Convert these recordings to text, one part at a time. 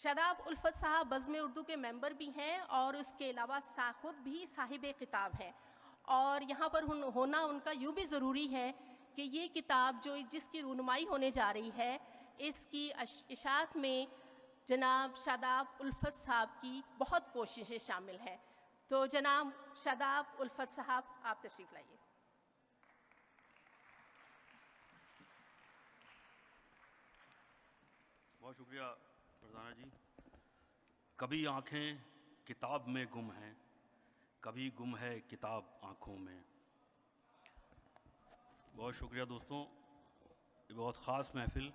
شاداب الفت صاحب بزم اردو کے ممبر بھی ہیں اور اس کے علاوہ خود بھی صاحب کتاب ہیں، اور یہاں پر ہونا ان کا یوں بھی ضروری ہے کہ یہ کتاب جس کی رونمائی ہونے جا رہی ہے، اس کی اشاعت میں جناب شاداب الفت صاحب کی بہت کوششیں شامل ہیں۔ تو جناب شاداب الفت صاحب، آپ تشریف لائیے۔ بہت شکریہ فرزانہ جی۔ کبھی آنکھیں کتاب میں گم ہیں، کبھی گم ہے کتاب آنکھوں میں۔ بہت شکریہ دوستوں، یہ بہت خاص محفل،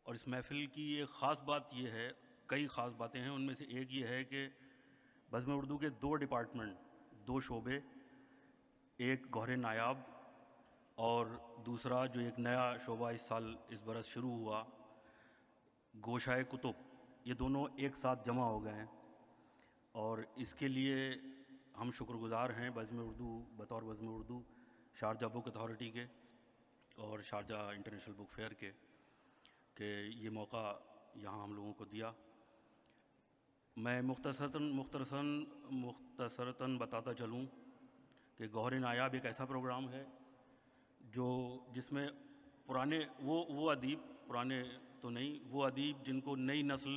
اور اس محفل کی ایک خاص بات یہ ہے، کئی خاص باتیں ہیں، ان میں سے ایک یہ ہے کہ بزم اردو کے 2 ڈپارٹمنٹ، 2 شعبے، ایک گوہر نایاب اور دوسرا جو ایک نیا شعبہ اس برس شروع ہوا، گوشۂ کتب، یہ دونوں ایک ساتھ جمع ہو گئے ہیں، اور اس کے لیے ہم شکر گزار ہیں بزم اردو، بطور بزم اردو شارجہ بک اتھارٹی کے اور شارجہ انٹرنیشنل بک فیئر کے، کہ یہ موقع یہاں ہم لوگوں کو دیا۔ میں مختصراً بتاتا چلوں کہ گوہر نایاب ایک ایسا پروگرام ہے جس میں وہ ادیب، پرانے تو نہیں، وہ ادیب جن کو نئی نسل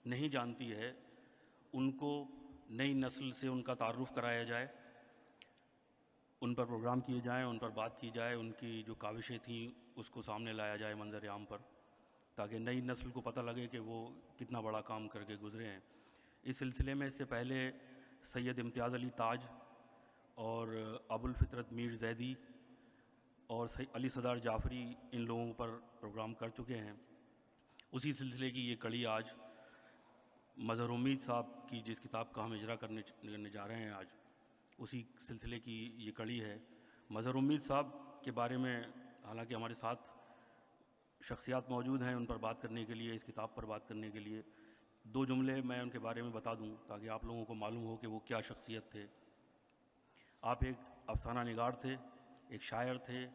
نہیں جانتی ہے، ان کو نئی نسل سے ان کا تعارف کرایا جائے، ان پر پروگرام کیے جائیں، ان پر بات کی جائے، ان کی جو کاوشیں تھیں اس کو سامنے لایا جائے منظر عام پر، تاکہ نئی نسل کو پتہ لگے کہ وہ کتنا بڑا کام کر کے گزرے ہیں۔ اس سلسلے میں اس سے پہلے سید امتیاز علی تاج اور ابوالفطرت میر زیدی اور علی صدار جعفری ان لوگوں پر پروگرام کر چکے ہیں۔ اسی سلسلے کی یہ کڑی آج مظہر امید صاحب کی، جس کتاب کا ہم اجرا کرنے جا رہے ہیں آج، اسی سلسلے کی یہ کڑی ہے۔ مظہر امید صاحب کے بارے میں حالانکہ ہمارے ساتھ شخصیات موجود ہیں ان پر بات کرنے کے لیے، اس کتاب پر بات کرنے کے لیے، 2 جملے میں ان کے بارے میں بتا دوں تاکہ آپ لوگوں کو معلوم ہو کہ وہ کیا شخصیت تھے۔ آپ ایک افسانہ نگار تھے، ایک شاعر تھے،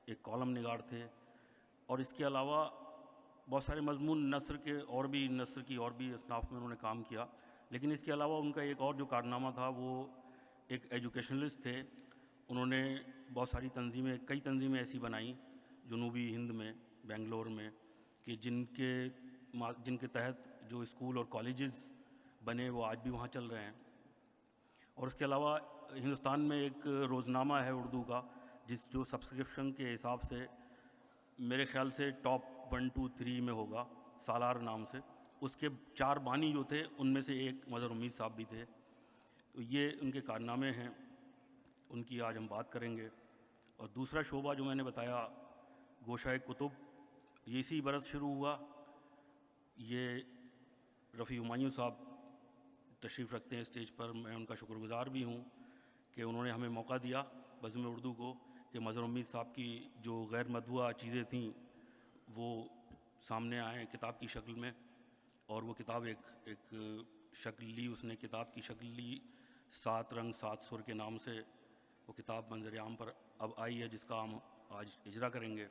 ایک کالم نگار تھے، اور اس کے علاوہ بہت سارے مضمون نثر کی اور بھی اصناف میں انہوں نے کام کیا، لیکن اس کے علاوہ ان کا ایک اور جو کارنامہ تھا وہ ایک ایجوکیشنلسٹ تھے۔ انہوں نے بہت ساری کئی تنظیمیں ایسی بنائیں جنوبی ہند میں، بنگلور میں، کہ جن کے تحت جو اسکول اور کالجز بنے وہ آج بھی وہاں چل رہے ہیں۔ اور اس کے علاوہ ہندوستان میں ایک روزنامہ ہے اردو کا، جو سبسکرپشن کے حساب سے میرے خیال سے ٹاپ 1 2 3 میں ہوگا، سالار نام سے۔ اس کے 4 بانی جو تھے ان میں سے ایک مظہر امید صاحب بھی تھے۔ تو یہ ان کے کارنامے ہیں، ان کی آج ہم بات کریں گے۔ اور دوسرا شعبہ جو میں نے بتایا، گوشۂ کتب، یہ اسی برس شروع ہوا۔ یہ رفیع ہمایوں صاحب تشریف رکھتے ہیں اسٹیج پر، میں ان کا شکر گزار بھی ہوں کہ انہوں نے ہمیں موقع دیا بزم اردو کو کہ مظہر امید صاحب کی جو غیر مطبوعہ چیزیں تھیں وہ سامنے آئیں کتاب کی شکل میں، اور وہ کتاب ایک شکل لی، اس نے کتاب کی شکل لی 7 رنگ 7 سر کے نام سے۔ وہ کتاب منظر عام پر اب آئی ہے، جس کا ہم آج اجرا کریں گے۔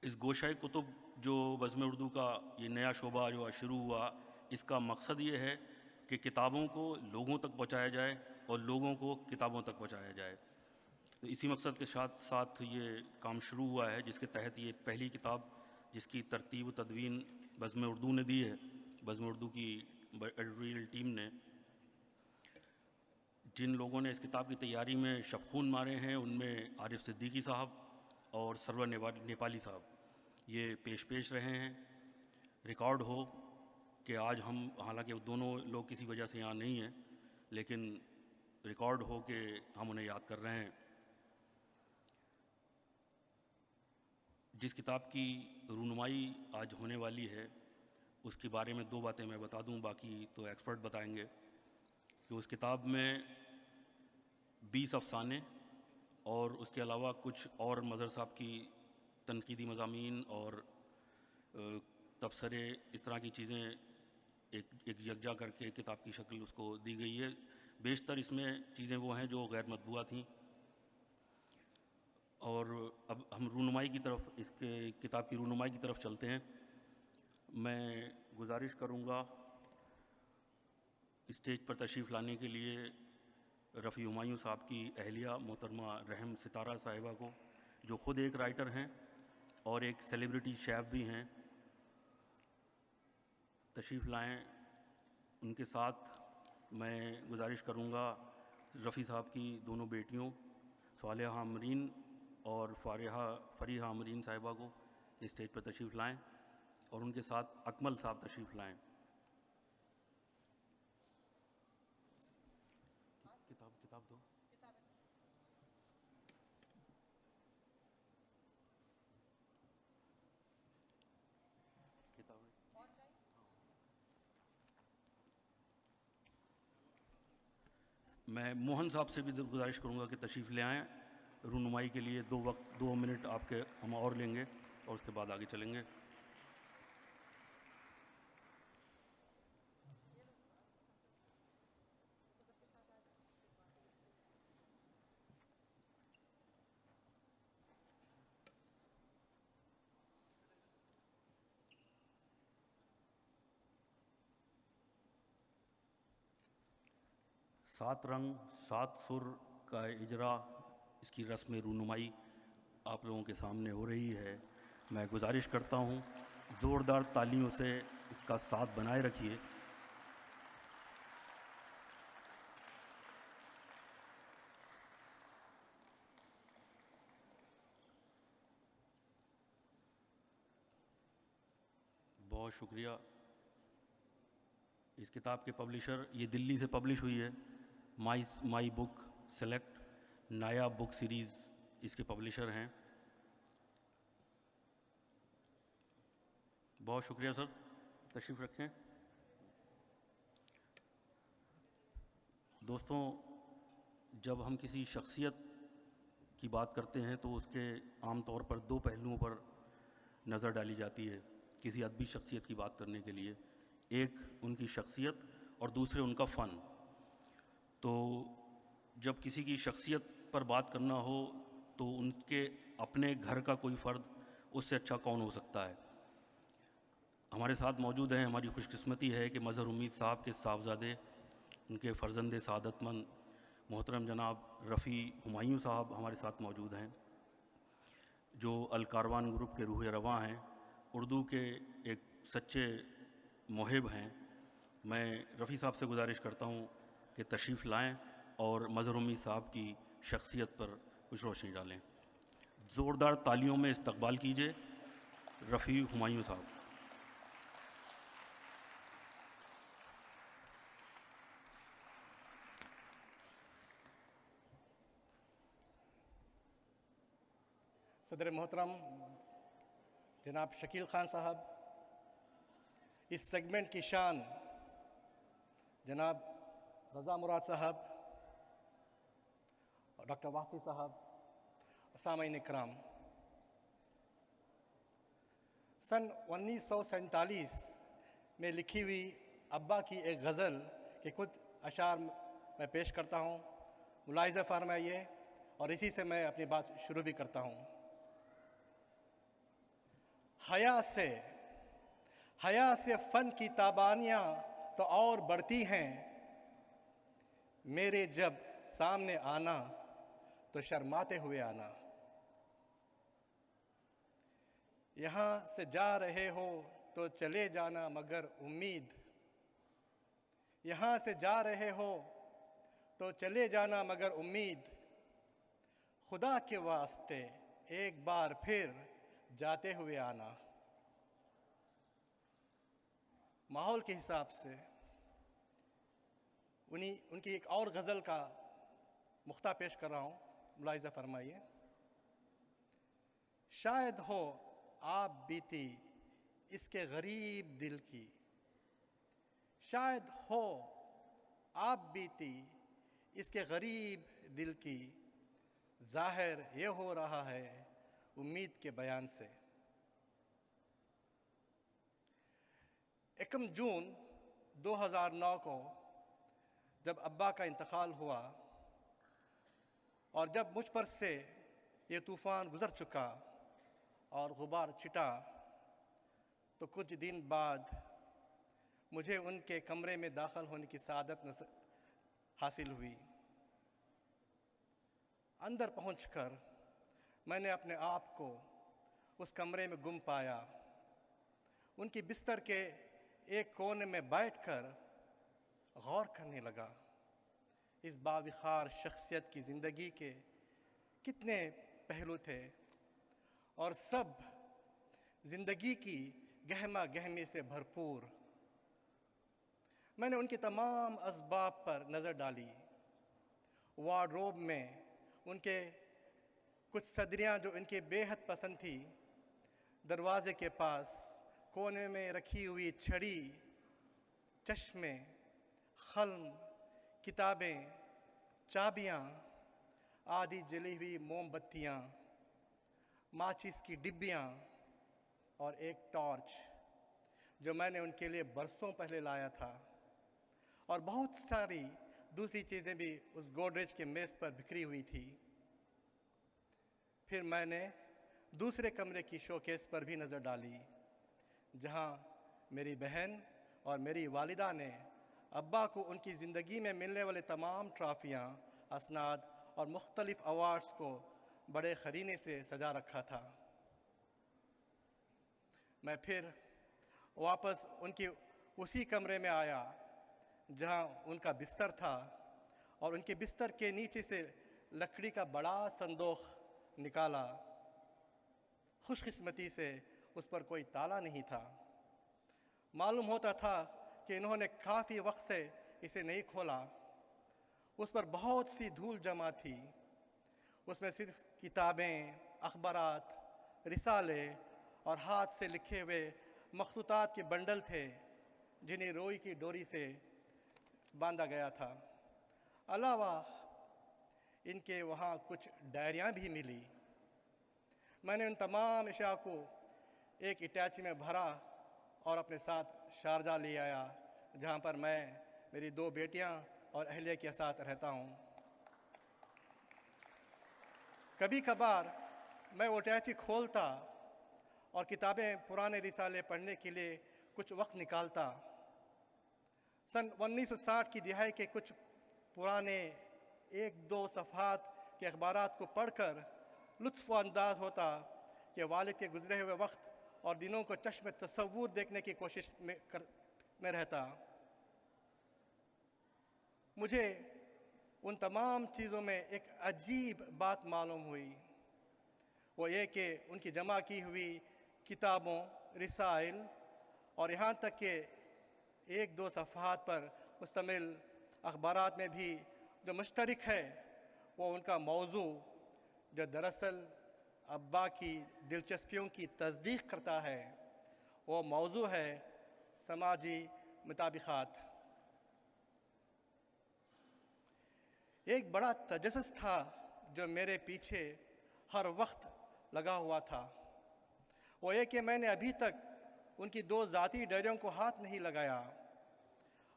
اس گوشۂ کتب جو بزم اردو کا یہ نیا شعبہ جو شروع ہوا، اس کا مقصد یہ ہے کہ کتابوں کو لوگوں تک پہنچایا جائے اور لوگوں کو کتابوں تک پہنچایا جائے۔ تو اسی مقصد کے ساتھ یہ کام شروع ہوا ہے، جس کے تحت یہ پہلی کتاب جس کی ترتیب و تدوین بزم اردو نے دی ہے، بزم اردو کی ایڈیٹوریل ٹیم نے۔ جن لوگوں نے اس کتاب کی تیاری میں شب خون مارے ہیں ان میں عارف صدیقی صاحب اور سرور نیپالی صاحب یہ پیش رہے ہیں۔ ریکارڈ ہو کہ آج ہم، حالانکہ دونوں لوگ کسی وجہ سے یہاں نہیں ہیں، لیکن ریکارڈ ہو کہ ہم انہیں یاد کر رہے ہیں۔ جس کتاب کی رونمائی آج ہونے والی ہے اس کے بارے میں 2 باتیں میں بتا دوں، باقی تو ایکسپرٹ بتائیں گے، کہ اس کتاب میں 20 افسانے اور اس کے علاوہ کچھ اور مظہر صاحب کی تنقیدی مضامین اور تبصرے، اس طرح کی چیزیں ایک یکجا کر کے کتاب کی شکل اس کو دی گئی ہے۔ بیشتر اس میں چیزیں وہ ہیں جو غیر مطبوعہ تھیں۔ اور اب ہم رونمائی کی طرف، اس کے کتاب کی رونمائی کی طرف چلتے ہیں۔ میں گزارش کروں گا اسٹیج پر تشریف لانے کے لیے رفیع ہمایوں صاحب کی اہلیہ محترمہ رحم ستارہ صاحبہ کو، جو خود ایک رائٹر ہیں اور ایک سیلیبریٹی شیف بھی ہیں، تشریف لائیں۔ ان کے ساتھ میں گزارش کروں گا رفیع صاحب کی دونوں بیٹیوں صالحہ امرین اور فریحہ امرین صاحبہ کو کہ اسٹیج پر تشریف لائیں، اور ان کے ساتھ اکمل صاحب تشریف لائیں۔ کتاب دو۔ میں موہن صاحب سے بھی گزارش کروں گا کہ تشریف لے آئیں رونمائی کے لیے۔ 2 منٹ آپ کے ہم اور لیں گے اور اس کے بعد آگے چلیں گے۔ سات رنگ سات سر کا اجرا، اس کی رسم رونمائی آپ لوگوں کے سامنے ہو رہی ہے۔ میں گزارش کرتا ہوں زوردار تالیوں سے اس کا ساتھ بنائے رکھیے۔ بہت شکریہ۔ اس کتاب کے پبلشر، یہ دلی سے پبلش ہوئی ہے، مائی بک سلیکٹ نایاب بک سیریز اس کے پبلشر ہیں۔ بہت شکریہ سر، تشریف رکھیں۔ دوستوں، جب ہم کسی شخصیت کی بات کرتے ہیں تو اس کے عام طور پر 2 پہلوؤں پر نظر ڈالی جاتی ہے کسی ادبی شخصیت کی بات کرنے کے لیے، ایک ان کی شخصیت اور دوسرے ان کا فن۔ تو جب کسی کی شخصیت پر بات کرنا ہو تو ان کے اپنے گھر کا کوئی فرد اس سے اچھا کون ہو سکتا ہے۔ ہمارے ساتھ موجود ہیں، ہماری خوش قسمتی ہے کہ مظہر امید صاحب کے صاحبزادے، ان کے فرزند سعادت مند محترم جناب رفیع ہمایوں صاحب ہمارے ساتھ موجود ہیں، جو الکاروان گروپ کے روح رواں ہیں، اردو کے ایک سچے محب ہیں۔ میں رفیع صاحب سے گزارش کرتا ہوں کہ تشریف لائیں اور مظہر امید صاحب کی شخصیت پر کچھ روشنی ڈالیں۔ زوردار تالیوں میں استقبال کیجیے رفیع ہمایوں صاحب۔ صدر محترم جناب شکیل خان صاحب، اس سیگمنٹ کی شان جناب رضا مراد صاحب اور ڈاکٹر واسطی صاحب، سامعین اکرام، سن 1947 میں لکھی ہوئی ابا کی ایک غزل کے کچھ اشعار میں پیش کرتا ہوں، ملاحظہ فرمائیے، اور اسی سے میں اپنی بات شروع بھی کرتا ہوں۔ حیا سے فن کی تابانیاں تو اور بڑھتی ہیں، میرے جب سامنے آنا تو شرماتے ہوئے آنا۔ یہاں سے جا رہے ہو تو چلے جانا مگر امید، یہاں سے جا رہے ہو تو چلے جانا مگر امید، خدا کے واسطے ایک بار پھر جاتے ہوئے آنا۔ ماحول کے حساب سے ان کی ایک اور غزل کا مقطع پیش کر رہا ہوں، ملاحظہ فرمائیے۔ شاید ہو آپ بیتی اس کے غریب دل کی، شاید ہو آپ بیتی اس کے غریب دل کی، ظاہر یہ ہو رہا ہے امید کے بیان سے۔ 1 جون 2009 کو جب ابا کا انتقال ہوا اور جب مجھ پر سے یہ طوفان گزر چکا اور غبار چھٹا، تو کچھ دن بعد مجھے ان کے کمرے میں داخل ہونے کی سعادت حاصل ہوئی۔ اندر پہنچ کر میں نے اپنے آپ کو اس کمرے میں گم پایا۔ ان کی بستر کے ایک کونے میں بیٹھ کر غور کرنے لگا، اس باوقار شخصیت کی زندگی کے کتنے پہلو تھے اور سب زندگی کی گہما گہمی سے بھرپور۔ میں نے ان کے تمام اسباب پر نظر ڈالی۔ وارڈروب میں ان کے کچھ صدریاں جو ان کے بے حد پسند تھی، دروازے کے پاس کونے میں رکھی ہوئی چھڑی، چشمے، قلم، کتابیں، چابیاں، آدھی جلی ہوئی موم بتیاں، ماچس کی ڈبیاں اور ایک ٹارچ جو میں نے ان کے لیے برسوں پہلے لایا تھا، اور بہت ساری دوسری چیزیں بھی اس گودریج کے میز پر بکھری ہوئی تھی۔ پھر میں نے دوسرے کمرے کی شوکیس پر بھی نظر ڈالی، جہاں میری بہن اور میری والدہ نے ابا کو ان کی زندگی میں ملنے والے تمام ٹرافیاں، اسناد اور مختلف ایوارڈز کو بڑے قرینے سے سجا رکھا تھا۔ میں پھر واپس ان کی اسی کمرے میں آیا جہاں ان کا بستر تھا، اور ان کے بستر کے نیچے سے لکڑی کا بڑا صندوق نکالا۔ خوش قسمتی سے اس پر کوئی تالا نہیں تھا۔ معلوم ہوتا تھا کہ انہوں نے کافی وقت سے اسے نہیں کھولا۔ اس پر بہت سی دھول جمع تھی۔ اس میں صرف کتابیں، اخبارات، رسالے اور ہاتھ سے لکھے ہوئے مخطوطات کے بنڈل تھے جنہیں روئی کی ڈوری سے باندھا گیا تھا۔ علاوہ ان کے وہاں کچھ ڈائریاں بھی ملی۔ میں نے ان تمام اشیاء کو ایک اٹیچی میں بھرا اور اپنے ساتھ شارجہ لے آیا، جہاں پر میں، میری 2 بیٹیاں اور اہلیہ کے ساتھ رہتا ہوں۔ کبھی کبھار میں وہ اٹیچی کھولتا اور کتابیں، پرانے رسالے پڑھنے کے لیے کچھ وقت نکالتا۔ سن 1960 کی دہائی کے کچھ پرانے 1-2 صفحات کے اخبارات کو پڑھ کر لطف انداز ہوتا کہ والد کے گزرے ہوئے وقت اور دنوں کو چشم تصور دیکھنے کی کوشش میں رہتا۔ مجھے ان تمام چیزوں میں ایک عجیب بات معلوم ہوئی، وہ یہ کہ ان کی جمع کی ہوئی کتابوں، رسائل اور یہاں تک کہ 1-2 صفحات پر مشتمل اخبارات میں بھی جو مشترک ہے، وہ ان کا موضوع، جو دراصل ابا کی دلچسپیوں کی تصدیق کرتا ہے، وہ موضوع ہے سماجی مطابقات۔ ایک بڑا تجسس تھا جو میرے پیچھے ہر وقت لگا ہوا تھا، وہ یہ کہ میں نے ابھی تک ان کی 2 ذاتی ڈائریوں کو ہاتھ نہیں لگایا،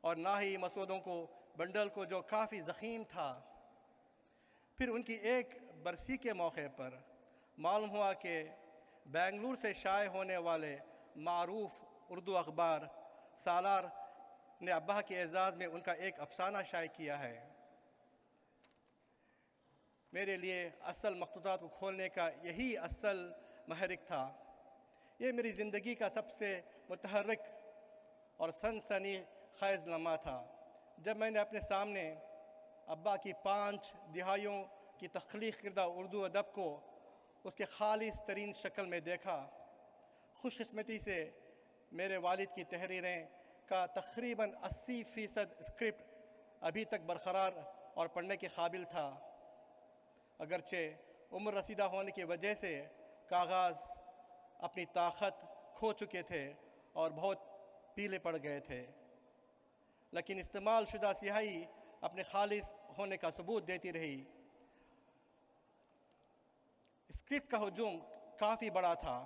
اور نہ ہی مسودوں کو، بنڈل کو جو کافی ضخیم تھا۔ پھر ان کی ایک برسی کے موقع پر معلوم ہوا کہ بنگلور سے شائع ہونے والے معروف اردو اخبار سالار نے ابا کے اعزاز میں ان کا ایک افسانہ شائع کیا ہے۔ میرے لیے اصل مخطوطات کو کھولنے کا یہی اصل محرک تھا۔ یہ میری زندگی کا سب سے متحرک اور سنسنی خیز لمحہ تھا، جب میں نے اپنے سامنے ابا کی 5 دہائیوں کی تخلیق کردہ اردو ادب کو اس کے خالص ترین شکل میں دیکھا۔ خوش قسمتی سے میرے والد کی تحریریں کا تقریباً 80% اسکرپٹ ابھی تک برقرار اور پڑھنے کے قابل تھا، اگرچہ عمر رسیدہ ہونے کی وجہ سے کاغذ اپنی طاقت کھو چکے تھے اور بہت پیلے پڑ گئے تھے، لیکن استعمال شدہ سیاہی اپنے خالص ہونے کا ثبوت دیتی رہی۔ اسکرپٹ کا ہجوم کافی بڑا تھا،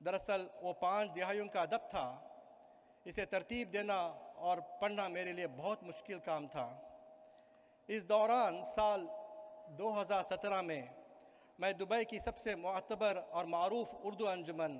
دراصل وہ 5 دہائیوں کا ادب تھا۔ اسے ترتیب دینا اور پڑھنا میرے لیے بہت مشکل کام تھا۔ اس دوران سال 2017 میں دبئی کی سب سے معتبر اور معروف اردو انجمن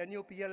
NUPL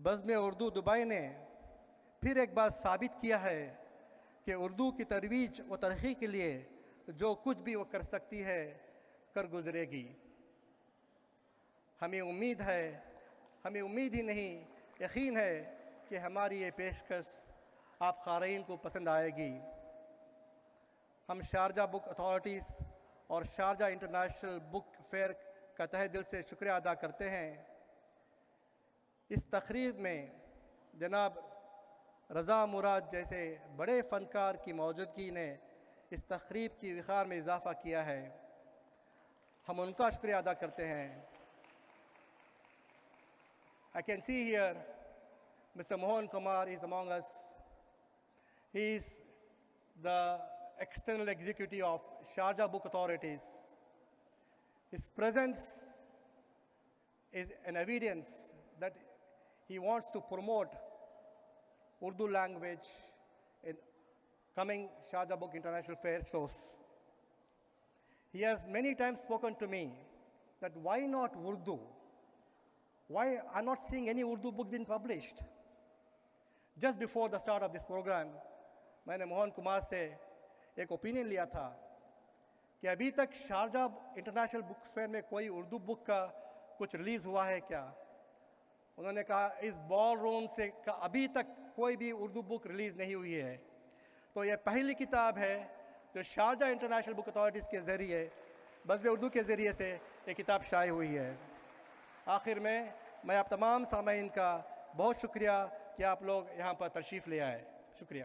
بزم اردو دبئی نے پھر ایک بات ثابت کیا ہے کہ اردو کی ترویج و ترقی کے لیے جو کچھ بھی وہ کر سکتی ہے کر گزرے گی. ہمیں امید ہی نہیں یقین ہے کہ ہماری یہ پیشکش آپ قارئین کو پسند آئے گی. ہم شارجہ بک اتھارٹیز اور شارجہ انٹرنیشنل بک فیئر کا تہہ دل سے شکریہ ادا کرتے ہیں. اس تقریب میں جناب رضا مراد جیسے بڑے فنکار کی موجودگی نے اس تقریب کی وقار میں اضافہ کیا ہے. ہم ان کا شکریہ ادا کرتے ہیں. I can see here Mr. Mohan Kumar is among us. He is the external executive of Sharjah Book Authorities. His presence is an evidence that he wants to promote Urdu language in coming Sharjah Book International Fair shows. He has many times spoken to me that why not Urdu? Why I'm not seeing any Urdu book being published? Just before the start of this program, میں نے موہن کمار سے ایک opinion لیا تھا کہ ابھی تک Sharjah international book fair میں کوئی اردو بک کا کچھ ریلیز ہوا ہے کیا؟ انہوں نے کہا اس بال روم سے ابھی تک کوئی بھی اردو بک ریلیز نہیں ہوئی ہے. تو یہ پہلی کتاب ہے جو شارجہ انٹرنیشنل بک اتھارٹیز کے ذریعے بزم اردو کے ذریعے سے یہ کتاب شائع ہوئی ہے. آخر میں آپ تمام سامعین کا بہت شکریہ کہ آپ لوگ یہاں پر تشریف لے آئے. شکریہ.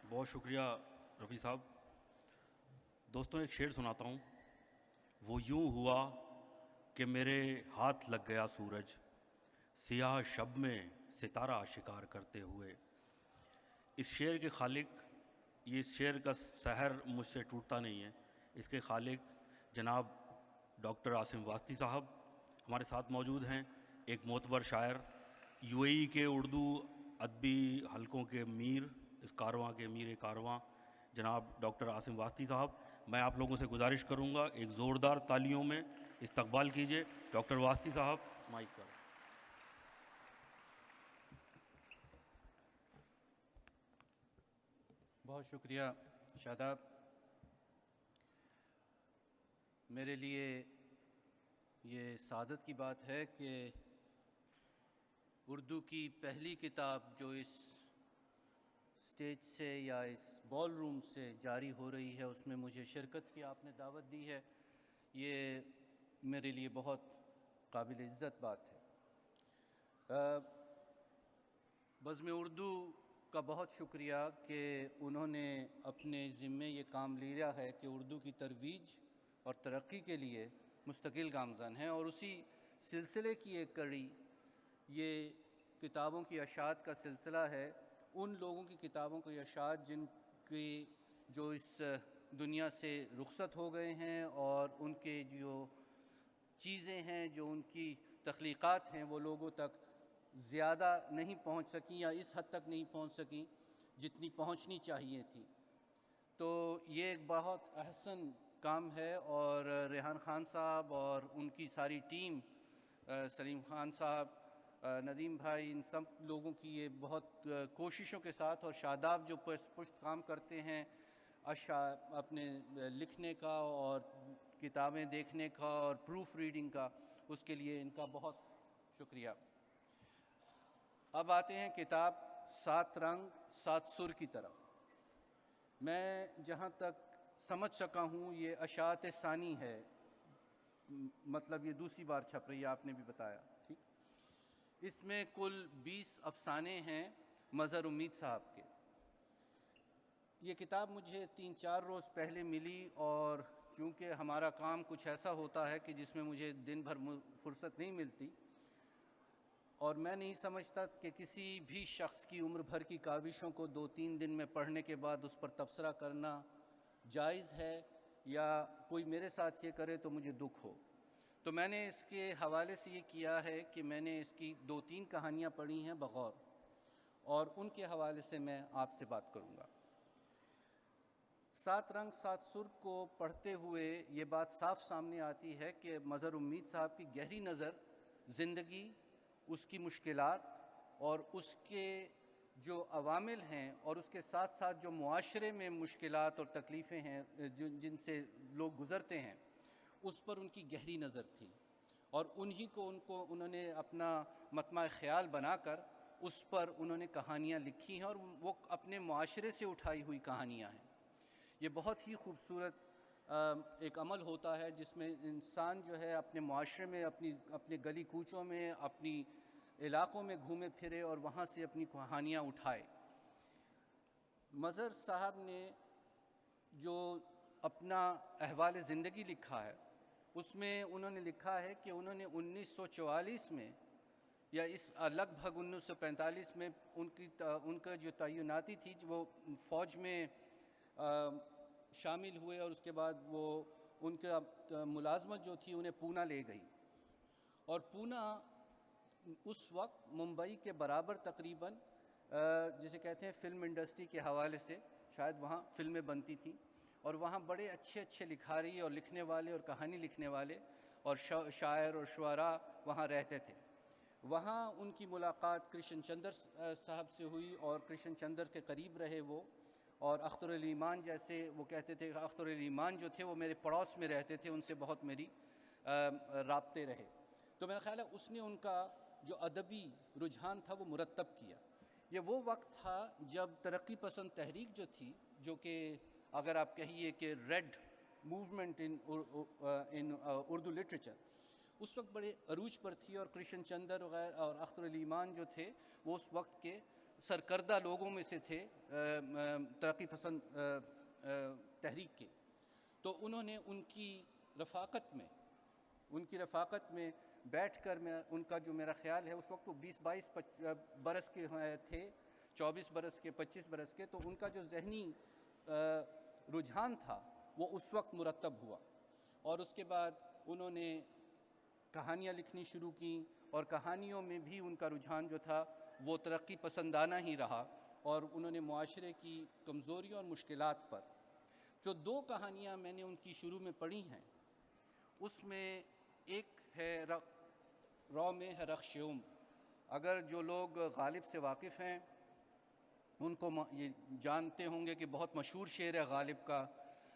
بہت شکریہ رفیع صاحب. دوستوں ایک شعر سناتا ہوں. وہ یوں ہوا کہ میرے ہاتھ لگ گیا سورج سیاہ شب میں ستارہ شکار کرتے ہوئے. اس شعر کے خالق یہ اس شعر کا سحر مجھ سے ٹوٹتا نہیں ہے. اس کے خالق جناب ڈاکٹر عاصم واسطی صاحب ہمارے ساتھ موجود ہیں. ایک معتبر شاعر, یو اے ای کے اردو ادبی حلقوں کے میر, اس کارواں کے میر کارواں جناب ڈاکٹر عاصم واسطی صاحب. میں آپ لوگوں سے گزارش کروں گا ایک زوردار تالیوں میں استقبال کیجیے ڈاکٹر واسطی صاحب. مائک پر. بہت شکریہ شاداب. میرے لیے یہ سعادت کی بات ہے کہ اردو کی پہلی کتاب جو اس اسٹیج سے یا اس بال روم سے جاری ہو رہی ہے اس میں مجھے شرکت کی آپ نے دعوت دی ہے. یہ میرے لیے بہت قابل عزت بات ہے. بزم اردو کا بہت شکریہ کہ انہوں نے اپنے ذمے یہ کام لیا ہے کہ اردو کی ترویج اور ترقی کے لیے مستقل گامزن ہیں, اور اسی سلسلے کی ایک کڑی یہ کتابوں کی اشاعت کا سلسلہ ہے. ان لوگوں کی کتابوں کی اشاعت جن کی جو اس دنیا سے رخصت ہو گئے ہیں اور ان کے جو چیزیں ہیں جو ان کی تخلیقات ہیں وہ لوگوں تک زیادہ نہیں پہنچ سکیں یا اس حد تک نہیں پہنچ سکیں جتنی پہنچنی چاہیے تھی. تو یہ ایک بہت احسن کام ہے, اور ریحان خان صاحب اور ان کی ساری ٹیم, سلیم خان صاحب, ندیم بھائی, ان سب لوگوں کی یہ بہت کوششوں کے ساتھ, اور شاداب جو پشت کام کرتے ہیں اپنے لکھنے کا اور کتابیں دیکھنے کا اور پروف ریڈنگ کا, اس کے لیے ان کا بہت شکریہ. اب آتے ہیں کتاب سات رنگ سات سر کی طرف. میں جہاں تک سمجھ سکا ہوں یہ اشاعت ثانی ہے, مطلب یہ دوسری بار چھپ رہی ہے, آپ نے بھی بتایا. ٹھیک, اس میں کل 20 افسانے ہیں مظہر امید صاحب کے. یہ کتاب مجھے 3-4 روز پہلے ملی, اور چونکہ ہمارا کام کچھ ایسا ہوتا ہے کہ جس میں مجھے دن بھر فرصت نہیں ملتی, اور میں نہیں سمجھتا کہ کسی بھی شخص کی عمر بھر کی کاوشوں کو 2-3 دن میں پڑھنے کے بعد اس پر تبصرہ کرنا جائز ہے, یا کوئی میرے ساتھ یہ کرے تو مجھے دکھ ہو. تو میں نے اس کے حوالے سے یہ کیا ہے کہ میں نے اس کی 2-3 کہانیاں پڑھی ہیں بغور, اور ان کے حوالے سے میں آپ سے بات کروں گا. سات رنگ سات سر کو پڑھتے ہوئے یہ بات صاف سامنے آتی ہے کہ مظہر امید صاحب کی گہری نظر زندگی، اس کی مشکلات اور اس کے جو عوامل ہیں اور اس کے ساتھ ساتھ جو معاشرے میں مشکلات اور تکلیفیں ہیں جن سے لوگ گزرتے ہیں، اس پر ان کی گہری نظر تھی، اور انہوں نے اپنا مطمع خیال بنا کر اس پر انہوں نے کہانیاں لکھی ہیں، اور وہ اپنے معاشرے سے اٹھائی ہوئی کہانیاں ہیں۔ یہ بہت ہی خوبصورت ایک عمل ہوتا ہے جس میں انسان جو ہے اپنے معاشرے میں، اپنے گلی کوچوں میں، اپنی علاقوں میں گھومے پھرے اور وہاں سے اپنی کہانیاں اٹھائے۔ مظہر صاحب نے جو اپنا احوال زندگی لکھا ہے، اس میں انہوں نے لکھا ہے کہ انہوں نے 1944 میں یا اس لگ بھگ 1945 میں ان کا جو تعیناتی تھی، وہ فوج میں شامل ہوئے، اور اس کے بعد وہ ان کا ملازمت جو تھی انہیں پونا لے گئی، اور پونا اس وقت ممبئی کے برابر تقریباً جسے کہتے ہیں فلم انڈسٹری کے حوالے سے شاید وہاں فلمیں بنتی تھیں، اور وہاں بڑے اچھے اچھے لکھاری اور لکھنے والے اور کہانی لکھنے والے اور شاعر اور شعراء وہاں رہتے تھے۔ وہاں ان کی ملاقات کرشن چندر صاحب سے ہوئی، اور کرشن چندر کے قریب رہے وہ، اور اختر علی ایمان جیسے، وہ کہتے تھے اختر علی ایمان جو تھے وہ میرے پڑوس میں رہتے تھے، ان سے بہت میری رابطے رہے۔ تو میرا خیال ہے اس نے ان کا جو ادبی رجحان تھا وہ مرتب کیا۔ یہ وہ وقت تھا جب ترقی پسند تحریک جو تھی، جو کہ اگر آپ کہیے کہ red movement in Urdu literature, اس وقت بڑے عروج پر تھی، اور کرشن چندر وغیرہ اور اختر علی ایمان جو تھے وہ اس وقت کے سرکردہ لوگوں میں سے تھے ترقی پسند تحریک کے۔ تو انہوں نے ان کی رفاقت میں بیٹھ کر، میں ان کا جو میرا خیال ہے اس وقت وہ 20-22 برس کے تھے، 24 برس کے، 25 برس کے، تو ان کا جو ذہنی رجحان تھا وہ اس وقت مرتب ہوا، اور اس کے بعد انہوں نے کہانیاں لکھنی شروع کیں، اور کہانیوں میں بھی ان کا رجحان جو تھا وہ ترقی پسندانہ ہی رہا، اور انہوں نے معاشرے کی کمزوریوں اور مشکلات پر جو 2 کہانیاں میں نے ان کی شروع میں پڑھی ہیں، اس میں ایک ہے رو میں ہے رخ شیوم۔ اگر جو لوگ غالب سے واقف ہیں ان کو یہ جانتے ہوں گے کہ بہت مشہور شعر ہے غالب کا،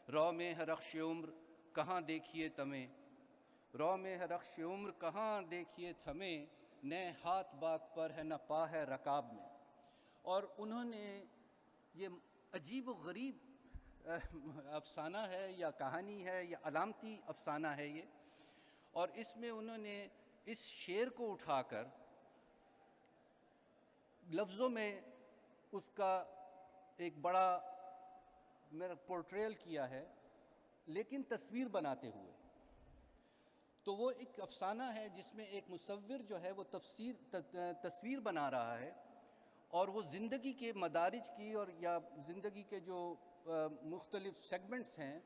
رو میں ہے رخش عمر کہاں دیکھیے تمہیں، رو میں ہے رخش عمر کہاں دیکھیے تمہیں، نئے ہاتھ باغ پر ہے نہ پا ہے رکاب میں۔ اور انہوں نے یہ عجیب و غریب افسانہ ہے یا کہانی ہے یا علامتی افسانہ ہے یہ، اور اس میں انہوں نے اس شعر کو اٹھا کر لفظوں میں اس کا ایک بڑا میرا پورٹریل کیا ہے، لیکن تصویر بناتے ہوئے۔ تو وہ ایک افسانہ ہے جس میں ایک مصور جو ہے وہ تصویر بنا رہا ہے، اور وہ زندگی کے مدارج کی اور یا زندگی کے جو مختلف سیگمنٹس ہیں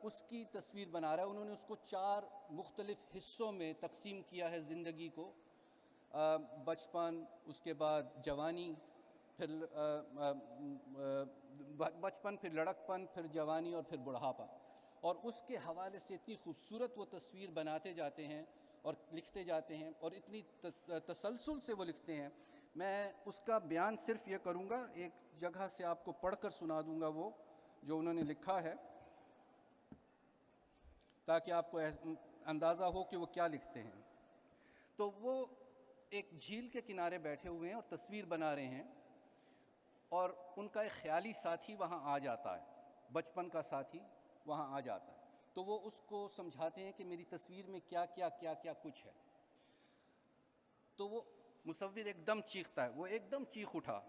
اس کی تصویر بنا رہا ہے۔ انہوں نے اس کو 4 مختلف حصوں میں تقسیم کیا ہے زندگی کو، بچپن، اس کے بعد جوانی، پھر بچپن، پھر لڑکپن، پھر جوانی، اور پھر بڑھاپا۔ اور اس کے حوالے سے اتنی خوبصورت وہ تصویر بناتے جاتے ہیں اور لکھتے جاتے ہیں، اور اتنی تسلسل سے وہ لکھتے ہیں۔ میں اس کا بیان صرف یہ کروں گا، ایک جگہ سے آپ کو پڑھ کر سنا دوں گا وہ جو انہوں نے لکھا ہے، تاکہ آپ کو اندازہ ہو کہ وہ کیا لکھتے ہیں۔ تو وہ ایک جھیل کے کنارے بیٹھے ہوئے ہیں اور تصویر بنا رہے ہیں، اور ان کا ایک خیالی ساتھی وہاں آ جاتا ہے، بچپن کا ساتھی وہاں آ جاتا ہے۔ تو وہ اس کو سمجھاتے ہیں کہ میری تصویر میں کیا کیا کیا کیا کچھ ہے۔ تو وہ مصور ایک دم چیختا ہے، وہ ایک دم چیخ اٹھا،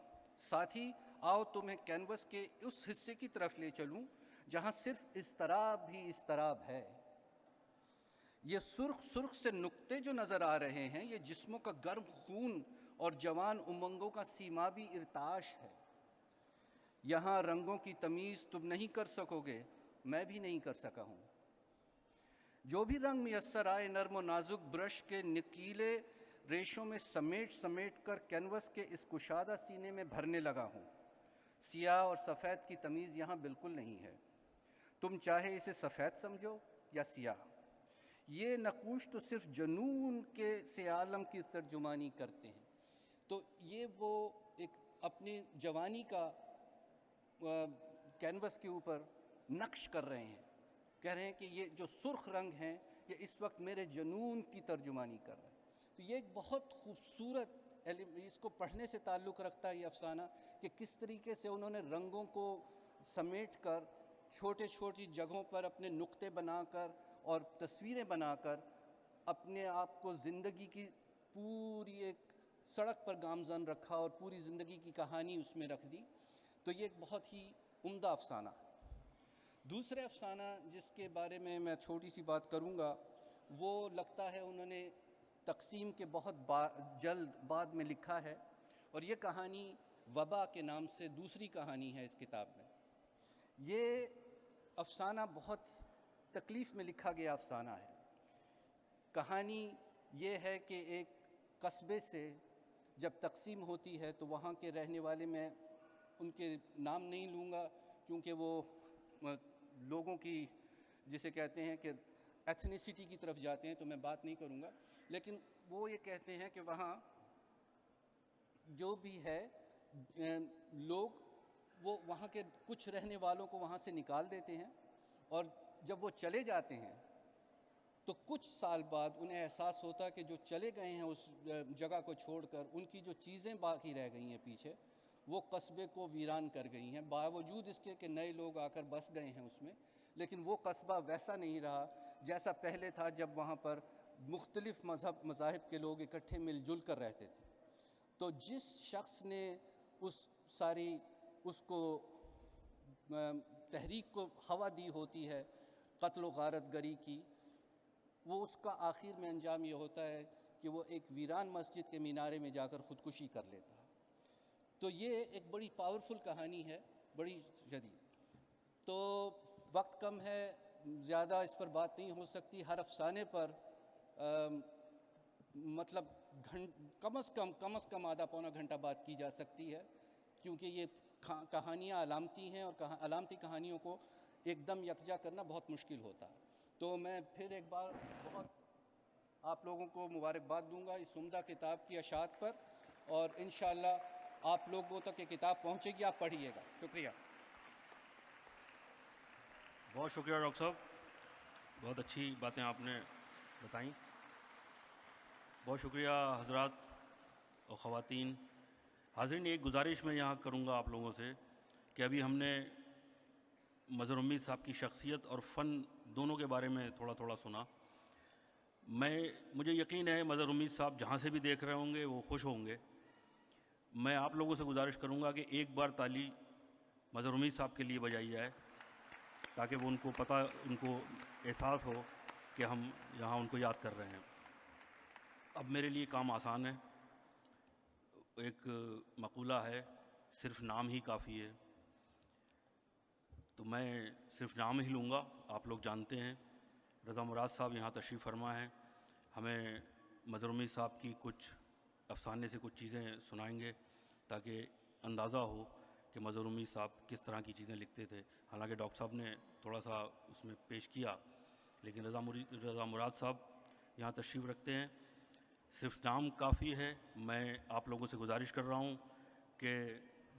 ساتھی آؤ تمہیں کینوس کے اس حصے کی طرف لے چلوں جہاں صرف اضطراب ہی اضطراب ہے۔ یہ سرخ سرخ سے نقطے جو نظر آ رہے ہیں، یہ جسموں کا گرم خون اور جوان امنگوں کا سیمابی ارتعاش ہے۔ یہاں رنگوں کی تمیز تم نہیں کر سکو گے، میں بھی نہیں کر سکا ہوں۔ جو بھی رنگ میسر آئے نرم و نازک برش کے نکیلے ریشوں میں سمیٹ سمیٹ کر کینوس کے اس کشادہ سینے میں بھرنے لگا ہوں۔ سیاہ اور سفید کی تمیز یہاں بالکل نہیں ہے، تم چاہے اسے سفید سمجھو یا سیاہ۔ یہ نقوش تو صرف جنون کے سے عالم کی ترجمانی کرتے ہیں۔ تو یہ وہ ایک اپنی جوانی کا کینوس کے اوپر نقش کر رہے ہیں، کہہ رہے ہیں کہ یہ جو سرخ رنگ ہیں یہ اس وقت میرے جنون کی ترجمانی کر رہے ہیں۔ تو یہ ایک بہت خوبصورت اس کو پڑھنے سے تعلق رکھتا ہے یہ افسانہ، کہ کس طریقے سے انہوں نے رنگوں کو سمیٹ کر چھوٹے چھوٹی جگہوں پر اپنے نقطے بنا کر اور تصویریں بنا کر اپنے آپ کو زندگی کی پوری ایک سڑک پر گامزن رکھا اور پوری زندگی کی کہانی اس میں رکھ دی۔ تو یہ ایک بہت ہی عمدہ افسانہ۔ دوسرے افسانہ جس کے بارے میں میں چھوٹی سی بات کروں گا، وہ لگتا ہے انہوں نے تقسیم کے بہت جلد بعد میں لکھا ہے، اور یہ کہانی وبا کے نام سے دوسری کہانی ہے اس کتاب میں۔ یہ افسانہ بہت تکلیف میں لکھا گیا افسانہ ہے۔ کہانی یہ ہے کہ ایک قصبے سے جب تقسیم ہوتی ہے تو وہاں کے رہنے والے، میں ان کے نام نہیں لوں گا کیونکہ وہ لوگوں کی جسے کہتے ہیں کہ ایتھنیسٹی کی طرف جاتے ہیں، تو میں بات نہیں کروں گا، لیکن وہ یہ کہتے ہیں کہ وہاں جو بھی ہے لوگ وہ وہاں کے کچھ رہنے والوں کو وہاں سے نکال دیتے ہیں، اور جب وہ چلے جاتے ہیں تو کچھ سال بعد انہیں احساس ہوتا ہے کہ جو چلے گئے ہیں اس جگہ کو چھوڑ کر، ان کی جو چیزیں باقی رہ گئی ہیں پیچھے، وہ قصبے کو ویران کر گئی ہیں، باوجود اس کے کہ نئے لوگ آ کر بس گئے ہیں اس میں، لیکن وہ قصبہ ویسا نہیں رہا جیسا پہلے تھا جب وہاں پر مختلف مذاہب کے لوگ اکٹھے مل جل کر رہتے تھے۔ تو جس شخص نے اس کو تحریک کو ہوا دی ہوتی ہے قتل و غارت گری کی، وہ اس کا آخر میں انجام یہ ہوتا ہے کہ وہ ایک ویران مسجد کے مینارے میں جا کر خودکشی کر لیتا ہے۔ تو یہ ایک بڑی پاورفل کہانی ہے، بڑی شدید۔ تو وقت کم ہے، زیادہ اس پر بات نہیں ہو سکتی۔ ہر افسانے پر مطلب کم از کم آدھا پونا گھنٹہ بات کی جا سکتی ہے، کیونکہ یہ کہانیاں علامتی ہیں، اور علامتی کہانیوں کو ایک دم یکجا کرنا بہت مشکل ہوتا ہے۔ تو میں پھر ایک بار بہت آپ لوگوں کو مبارکباد دوں گا اس عمدہ کتاب کی اشاعت پر، اور انشاءاللہ آپ لوگوں تک یہ کتاب پہنچے گی، آپ پڑھیے گا۔ شکریہ۔ بہت شکریہ ڈاکٹر صاحب، بہت اچھی باتیں آپ نے بتائیں۔ بہت شکریہ حضرات اور خواتین۔ حاضرین، ایک گزارش میں یہاں کروں گا آپ لوگوں سے کہ ابھی ہم نے مظہر امید صاحب کی شخصیت اور فن دونوں کے بارے میں تھوڑا تھوڑا سنا۔ مجھے یقین ہے مظہر امید صاحب جہاں سے بھی دیکھ رہے ہوں گے وہ خوش ہوں گے۔ میں آپ لوگوں سے گزارش کروں گا کہ ایک بار تالی مظہر امید صاحب کے لیے بجائی جائے، تاکہ وہ ان کو احساس ہو کہ ہم یہاں ان کو یاد کر رہے ہیں۔ اب میرے لیے کام آسان ہے۔ ایک مقولہ ہے، صرف نام ہی کافی ہے، تو میں صرف نام ہی لوں گا۔ آپ لوگ جانتے ہیں رضا مراد صاحب یہاں تشریف فرما ہیں، ہمیں مظہر امید صاحب کی کچھ افسانے سے کچھ چیزیں سنائیں گے تاکہ اندازہ ہو کہ مظہر امید صاحب کس طرح کی چیزیں لکھتے تھے۔ حالانکہ ڈاکٹر صاحب نے تھوڑا سا اس میں پیش کیا، لیکن رضا مراد صاحب یہاں تشریف رکھتے ہیں، صرف نام کافی ہے۔ میں آپ لوگوں سے گزارش کر رہا ہوں کہ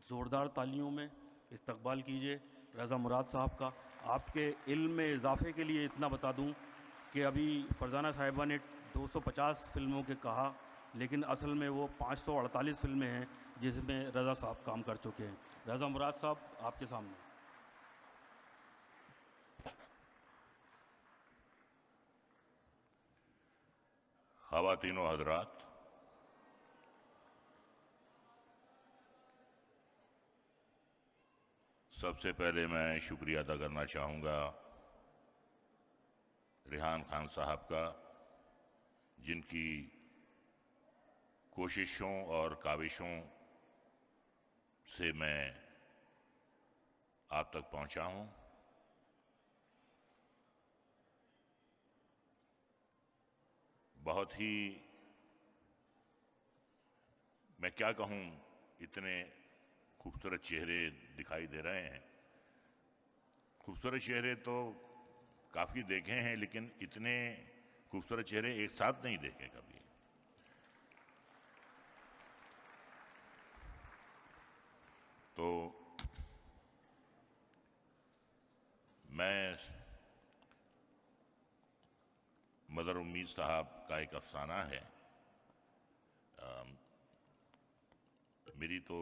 زوردار تالیوں میں استقبال کیجیے رضا مراد صاحب کا۔ آپ کے علم میں اضافے کے لیے اتنا بتا دوں کہ ابھی فرزانہ صاحبہ نے 250 فلموں کے کہا، لیکن اصل میں وہ 548 فلمیں ہیں جس میں رضا صاحب کام کر چکے ہیں۔ رضا مراد صاحب آپ کے سامنے۔ خواتین و حضرات، سب سے پہلے میں شکریہ ادا کرنا چاہوں گا ریحان خان صاحب کا، جن کی کوششوں اور کاوشوں سے میں آپ تک پہنچا ہوں۔ بہت ہی، میں کیا کہوں، اتنے خوبصورت چہرے دکھائی دے رہے ہیں. خوبصورت چہرے تو کافی دیکھے ہیں لیکن اتنے خوبصورت چہرے ایک ساتھ نہیں دیکھے کبھی. تو میں مدر امید صاحب کا ایک افسانہ ہے. میری تو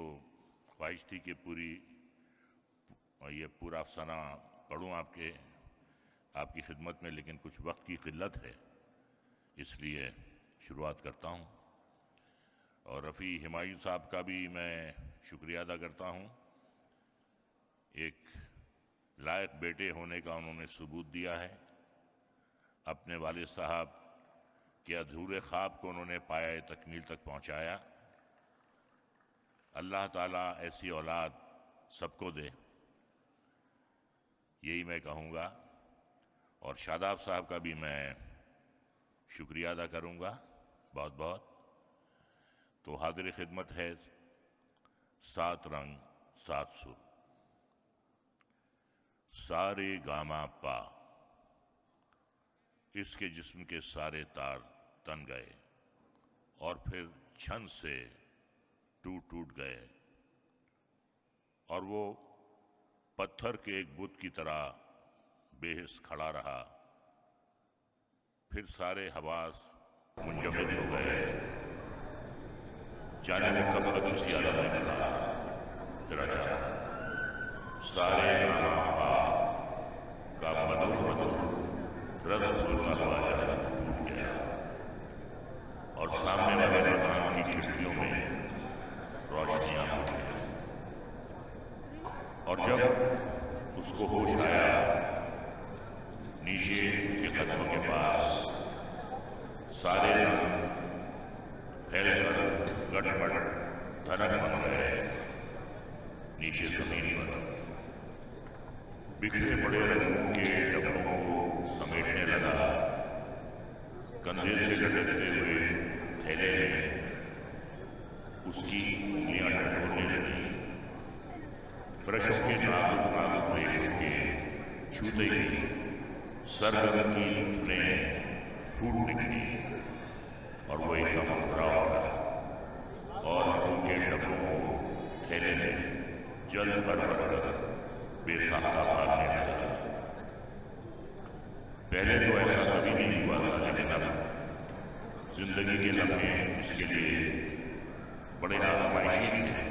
خواہش تھی کہ یہ پورا افسانہ پڑھوں آپ کی خدمت میں، لیکن کچھ وقت کی قلت ہے اس لیے شروعات کرتا ہوں. اور رفیع ہمایوں صاحب کا بھی میں شکریہ ادا کرتا ہوں. ایک لائق بیٹے ہونے کا انہوں نے ثبوت دیا ہے. اپنے والد صاحب کے ادھورے خواب کو انہوں نے پایۂ تکمیل تک پہنچایا. اللہ تعالیٰ ایسی اولاد سب کو دے، یہی میں کہوں گا. اور شاداب صاحب کا بھی میں شکریہ ادا کروں گا بہت بہت. تو حاضر خدمت ہے 7 رنگ 7 سر. سارے گاما پا، اس کے جسم کے سارے تار تن گئے اور پھر چھن سے ٹوٹ گئے، اور وہ پتھر کے ایک بت کی طرح بے حس کھڑا رہا. پھر سارے حواس منجمد ہو گئے. جانے میں کب تک اسی عالم میں رچا. سارے گاما کا مدر رس ہوتا ہوا ٹوٹ گیا، اور سامنے والے مکان کی کھڑکیوں میں روشنیاں ہو گئی. اور جب اس کو ہوش آیا، نیچے اس کے قدموں کے پاس سارے رنگ پھیل کر گڑبڑ دھنک بن گئے. نیچے زمین پر بکھرے پڑے رنگوں کے ڈبوں کو سمیٹنے لگا. کندھے سے لٹکتے ہوئے تھیلے میں اس کی انگلیاں ٹٹولنے لگیں. برشوں کے نازک ریشوں کے چھوتے ہی سرگرم کی دھنیں پھوٹ نکلی، اور وہ ایک دم بھرا اٹھا اور ان کے ڈبوں کو تھیلے میں جل بھر کر بے ساختہ بھاگنے لگا. پہلے تو ایسا کبھی نہیں ہوا تھا، لیکن اب زندگی کے لمحے اس کے لیے بڑے آزمائشی تھے.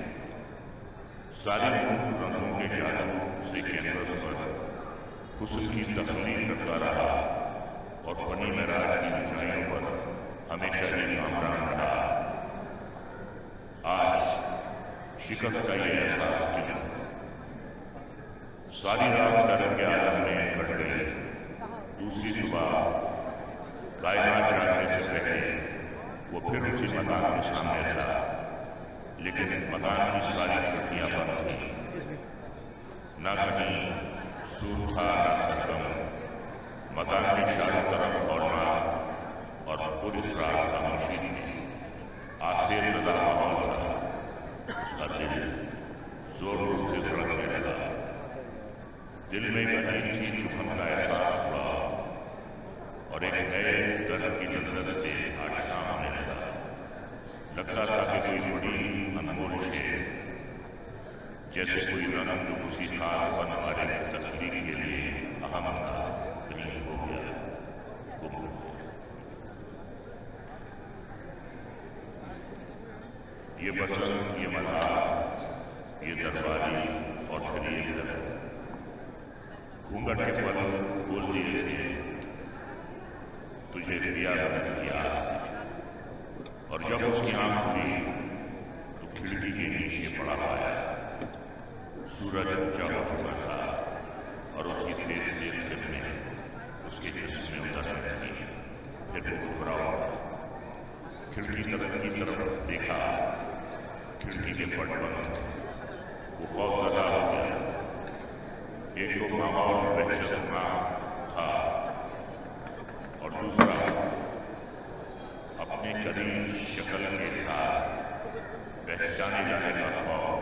سارے رنگوں کے جادو سے کینوس پر حسن کی تخلیق کرتا رہا، اور فنی معراج کی اونچائیوں پر ہمیشہ یہ کامران رہا. آج شکست کا یہ احساس جن ساری رات درد کے عالم میں کٹ گئی. دوسری صبح کائنات جاگنے سے پہلے وہ پھر اسی مکان کے سامنے تھا، لیکن مکان کی ساری کھڑکیاں بند تھیں. نہ کہیں سور تھا نہ سرگم. مکان کے چاروں طرف اور پوری رات خاموشی میں آسیر زدہ ماحول تھا. اس کا دل زور سے دھڑکنے لگا. دل میں ایک عجیب سی چبھن کا احساس ہوا، اور ایک نئے درد کی لذت سے آشنا ہونے لگا. لگتا تھا کہ کوئی بڑی انمول شے، جیسے کوئی رنگ جو کسی خاص فن والے کی تخلیق کے لیے اہم تھا، کہیں ہو گیا، گم ہو گیا. یہ بسنت، یہ ملہا، یہ درباری، اور پھر یہ درد. گھونگھٹ کے پل کھول دیے تھے تجھے دیا کرنے کی آس. اور جب اس کی آنکھ کھلی تو کھڑکی کے نیچے پڑا پایا. سورج اونچا ہو چکا تھا، اور اس کی تیز تیز کرنے اس کے جسم میں اترنے لگی. پھر وہ گھبرا ہوا. کھڑکی کی طرف دیکھا. کھڑکی کے پٹ بند. وہ خوف زدہ ہو گیا. ایک تو ماحول وحشتناک تھا، اور دوسرا اپنے قریب شکل کے ساتھ پہچانے جانے کا خوف.